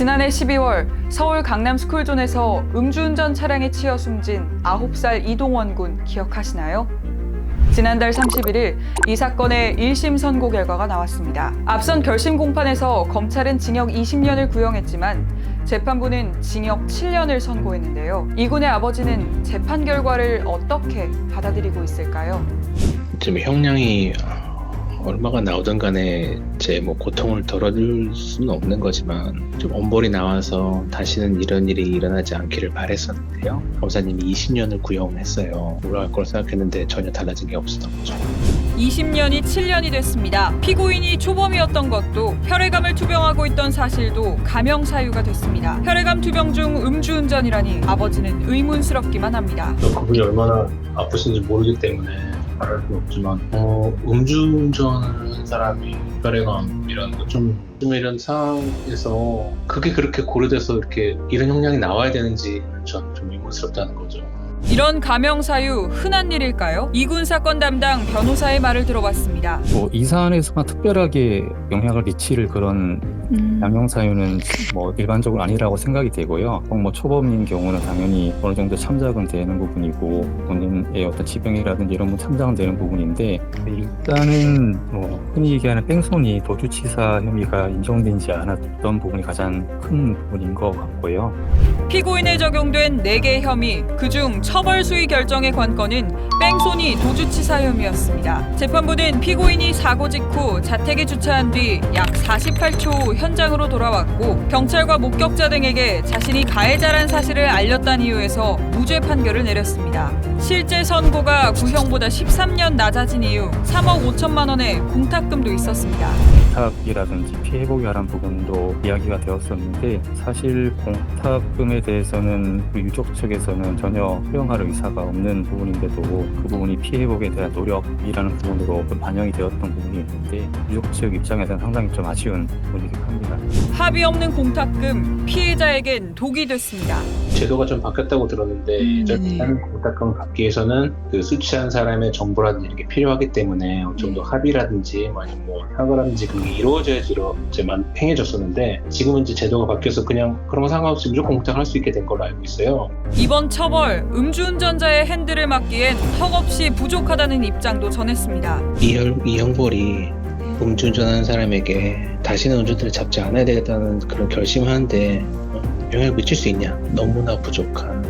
지난해 12월 서울 강남 스쿨존에서 음주운전 차량에 치여 숨진 9살 이동원 군 기억하시나요? 지난달 31일 이 사건의 1심 선고 결과가 나왔습니다. 앞선 결심 공판에서 검찰은 징역 20년을 구형했지만 재판부는 징역 7년을 선고했는데요. 이 군의 아버지는 재판 결과를 어떻게 받아들이고 있을까요? 지금 형량이 얼마가 나오든 간에 제 고통을 덜어줄 수는 없는 거지만 좀 엄벌이 나와서 다시는 이런 일이 일어나지 않기를 바랬었는데요. 검사님이 20년을 구형했어요. 올라갈 거라 생각했는데 전혀 달라진 게 없었던 거죠. 20년이 7년이 됐습니다. 피고인이 초범이었던 것도 혈액암을 투병하고 있던 사실도 감형 사유가 됐습니다. 혈액암 투병 중 음주운전이라니 아버지는 의문스럽기만 합니다. 그분이 얼마나 아프신지 모르기 때문에 말할 수 없지만 음주운전하는 사람이 혈액암이라는 거 좀 이런 상황에서 그게 그렇게 고려돼서 이렇게 이런 형량이 나와야 되는지 전 좀 의문스럽다는 거죠. 이런 감형 사유 흔한 일일까요? 이군 사건 담당 변호사의 말을 들어봤습니다. 이 사안에서만 특별하게 영향을 미칠 그런 양형 사유는 일반적으로 아니라고 생각이 되고요. 초범인 경우는 당연히 어느 정도 참작은 되는 부분이고 본인의 어떤 지병이라든지 이런 건 참작은 되는 부분인데 일단은 흔히 얘기하는 뺑소니 도주치사 혐의가 인정되지 않았던 부분이 가장 큰 부분인 것 같고요. 피고인에 적용된 4개 혐의, 그중 처벌 수위 결정의 관건은 뺑소니 도주치사 혐의였습니다. 재판부는 피고인이 사고 직후 자택에 주차한 뒤 약 48초 후 현장으로 돌아왔고 경찰과 목격자 등에게 자신이 가해자란 사실을 알렸다는 이유에서 무죄 판결을 내렸습니다. 실제 선고가 구형보다 13년 낮아진 이유 3억 5천만 원의 공탁금도 있었습니다. 공탁이라든지 피해 회복에 관한 부분도 이야기가 되었었는데 사실 공탁금에 대해서는 유족 측에서는 전혀 허용할 의사가 없는 부분인데도 그 부분이 피해 회복에 대한 노력이라는 부분으로 반영이 되었던 부분이 있는데 유족 측 입장에서는 상당히 좀 아쉬운 부분이긴 합니다. 합의 없는 공탁금, 피해자에겐 독이 됐습니다. 제도가 좀 바뀌었다고 들었는데 예전에 공탁금을 받기 위해서는 그 수취한 사람의 정보라든지 이런 게 필요하기 때문에 어느 정도 합의라든지 아니면 사과라든지 그런 게 이루어져야지만 행해졌었는데 지금은 이제 제도가 바뀌어서 그냥 그런 거 상관없이 무조건 공탁할 수 있게 된 걸로 알고 있어요. 이번 처벌, 음주운전자의 핸들을 막기엔 턱없이 부족하다는 입장도 전했습니다. 이 형벌이 음주운전하는 사람에게 다시는 운전대를 잡지 않아야 되겠다는 그런 결심하는데 영향을 미칠 수 있냐? 너무나 부족한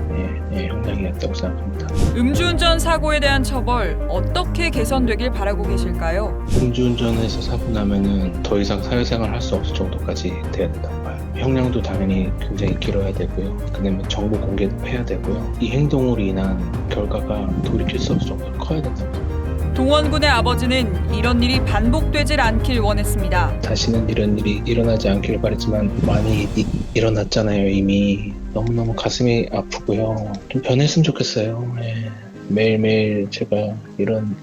형량이었다고 생각합니다. 음주운전 사고에 대한 처벌 어떻게 개선되길 바라고 계실까요? 음주운전에서 사고 나면은 더 이상 사회생활 할 수 없을 정도까지 돼야 된다고 봐요. 형량도 당연히 굉장히 길어야 되고요. 그다음에 정보 공개도 해야 되고요. 이 행동으로 인한 결과가 돌이킬 수 없을 정도로 커야 된다고 봐요. 동원 군의 아버지는 이런 일이 반복되질 않길 원했습니다. 다시는 이런 일이 일어나지 않기를 바랬지만 많이 일어났잖아요. 이미 너무너무 가슴이 아프고요. 좀 변했으면 좋겠어요. 매일매일 제가 이런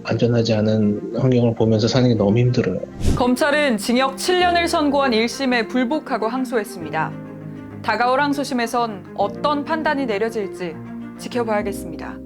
안전하지 않은 환경을 보면서 사는 게 너무 힘들어요. 검찰은 징역 7년을 선고한 1심에 불복하고 항소했습니다. 다가올 항소심에선 어떤 판단이 내려질지 지켜봐야겠습니다.